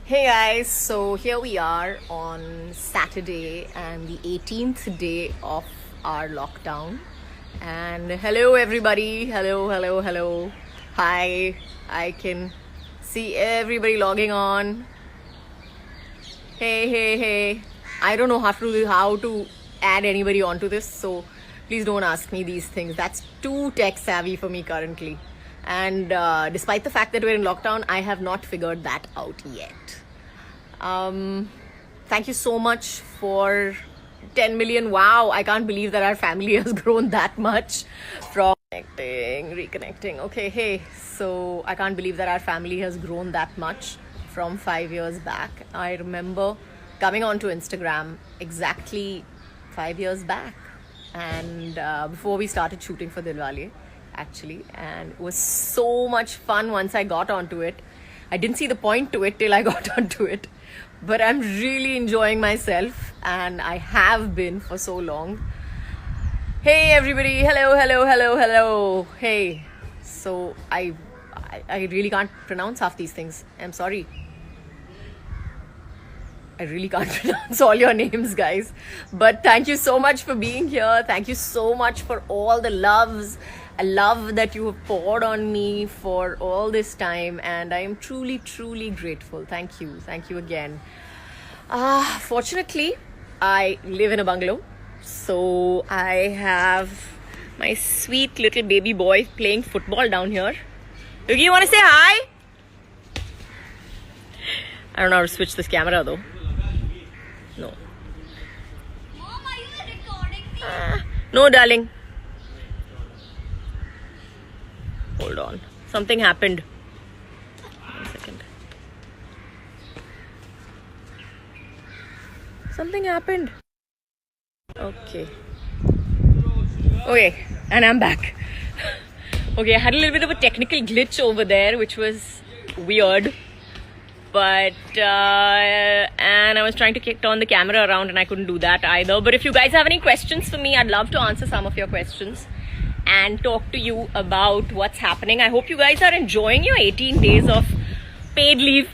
Hey guys, so here we are on Saturday and the 18th day of our lockdown. And hello everybody, hello. Hi, I can see everybody logging on. Hey. I don't know how to add anybody onto this, so please don't ask me these things. That's too tech savvy for me currently. And despite the fact that we're in lockdown, I have not figured that out yet. Thank you so much for 10 million. Wow, I can't believe that our family has grown that much from reconnecting. Okay, hey, so I can't believe that our family has grown that much from 5 years back. I remember coming onto Instagram exactly 5 years back, and before we started shooting for Dilwale, actually, and it was so much fun once I got onto it. I didn't see the point to it till I got onto it, but I'm really enjoying myself, and I have been for so long. Hey everybody, hello. Hey, so I really can't pronounce half these things. I'm sorry. I really can't pronounce all your names, guys. But thank you so much for being here. Thank you so much for all the love that you have poured on me for all this time. And I am truly grateful. Thank you. Thank you again. Fortunately, I live in a bungalow. So I have my sweet little baby boy playing football down here. Yuki, you want to say hi? I don't know how to switch this camera though. No. Mom, are you recording me? No, darling. Hold on. Something happened. 1 second. Something happened. Okay, and I'm back. Okay, I had a little bit of a technical glitch over there, which was weird. But and I was trying to turn the camera around and I couldn't do that either. But if you guys have any questions for me, I'd love to answer some of your questions and talk to you about what's happening. I hope you guys are enjoying your 18 days of paid leave.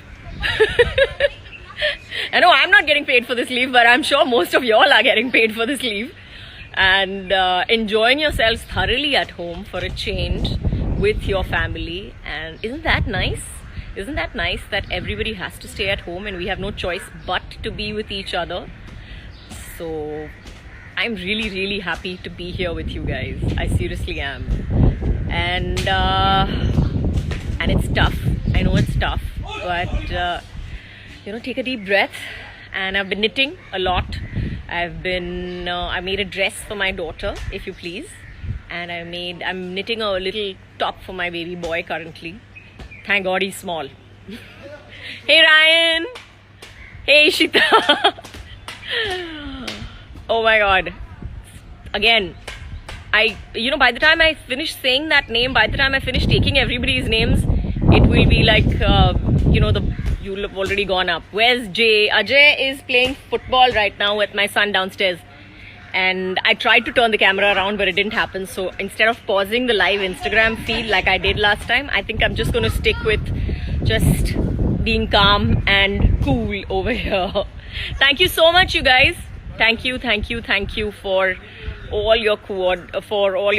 I know I'm not getting paid for this leave, but I'm sure most of y'all are getting paid for this leave and enjoying yourselves thoroughly at home for a change with your family. And isn't that nice? Isn't that nice that everybody has to stay at home and we have no choice but to be with each other? So I'm really happy to be here with you guys. I seriously am. And it's tough. I know it's tough, but take a deep breath. And I've been knitting a lot. I made a dress for my daughter, if you please, and I'm knitting a little top for my baby boy currently. Thank God he's small. Hey Ryan. Hey Shita. Oh my God. Again, by the time I finish saying that name, by the time I finish taking everybody's names, it will be like, you'll have already gone up. Where's Jay? Ajay is playing football right now with my son downstairs. And I tried to turn the camera around, but it didn't happen. So instead of pausing the live Instagram feed like I did last time, I think I'm just going to stick with just being calm and cool over here. Thank you so much, you guys. Thank you for all your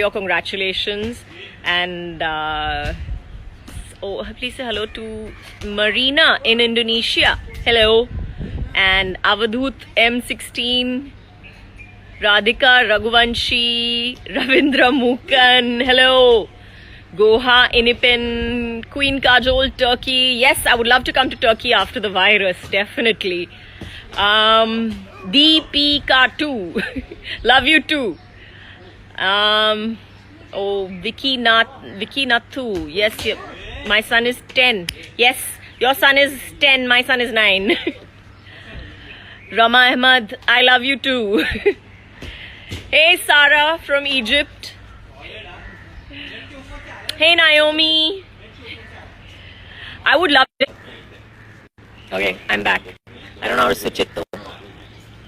congratulations. And please say hello to Marina in Indonesia. Hello. And Avadhut M16, Radhika Raghuvanshi, Ravindra Mukan, hello. Goha Inipin, Queen Kajol, Turkey. Yes, I would love to come to Turkey after the virus, definitely. DPK2, love you too. Vicky Nathu, yes, my son is 10. Yes, your son is 10, my son is 9. Rama Ahmad, I love you too. Hey Sarah from Egypt. Hey Naomi. I would love it. Okay, I'm back. I don't know how to switch it though.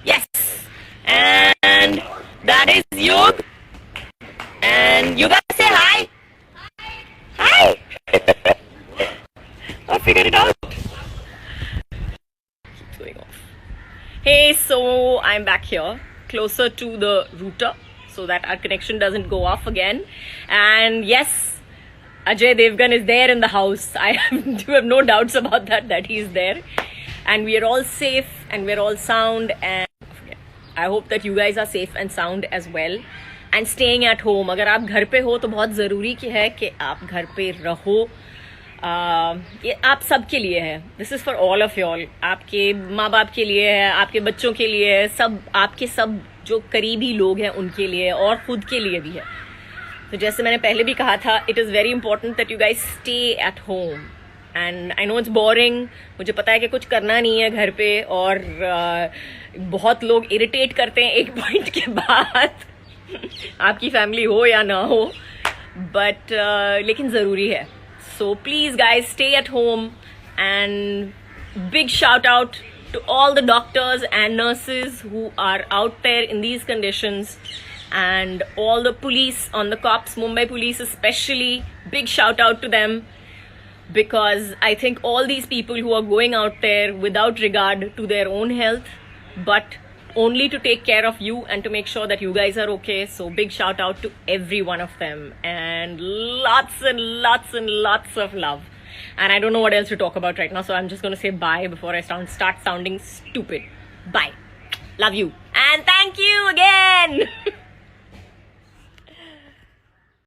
Yes! And that is Yug. And you guys say hi. Hi. I figured it out. Hey, so I'm back here, closer to the router, so that our connection doesn't go off again. And yes, Ajay Devgan is there in the house. I have no doubts about that he's there. And we are all safe and we're all sound. And I hope that you guys are safe and sound as well. And staying at home. अगर आप घर पे हो तो बहुत ज़रूरी है कि आप घर पे रहो. ये आप सब के लिए है. This is for all of wall. आपके माँ बाप के लिए है, आपके बच्चों के लिए है, सब आपके सब जो करीबी लोग हैं उनके लिए और खुद के लिए भी है. तो जैसे मैंने पहले भी कहा था, it is very important that you guys stay at home. And I know it's boring. मुझे पता है कि कुछ करना नहीं है घर पे और बहुत लोग इरिटेट करते हैं एक पॉइंट के बाद. आपकी फैमिली हो या ना हो, बट लेकिन ज़रूरी है. So please guys, stay at home. And big shout out to all the doctors and nurses who are out there in these conditions, and all the police on the cops, Mumbai police especially. Big shout out to them, because I think all these people who are going out there without regard to their own health, but only to take care of you and to make sure that you guys are okay. So big shout out to every one of them, and lots and lots and lots of love. And I don't know what else to talk about right now, so I'm just going to say bye before I start sounding stupid. Bye. Love you. And thank you again.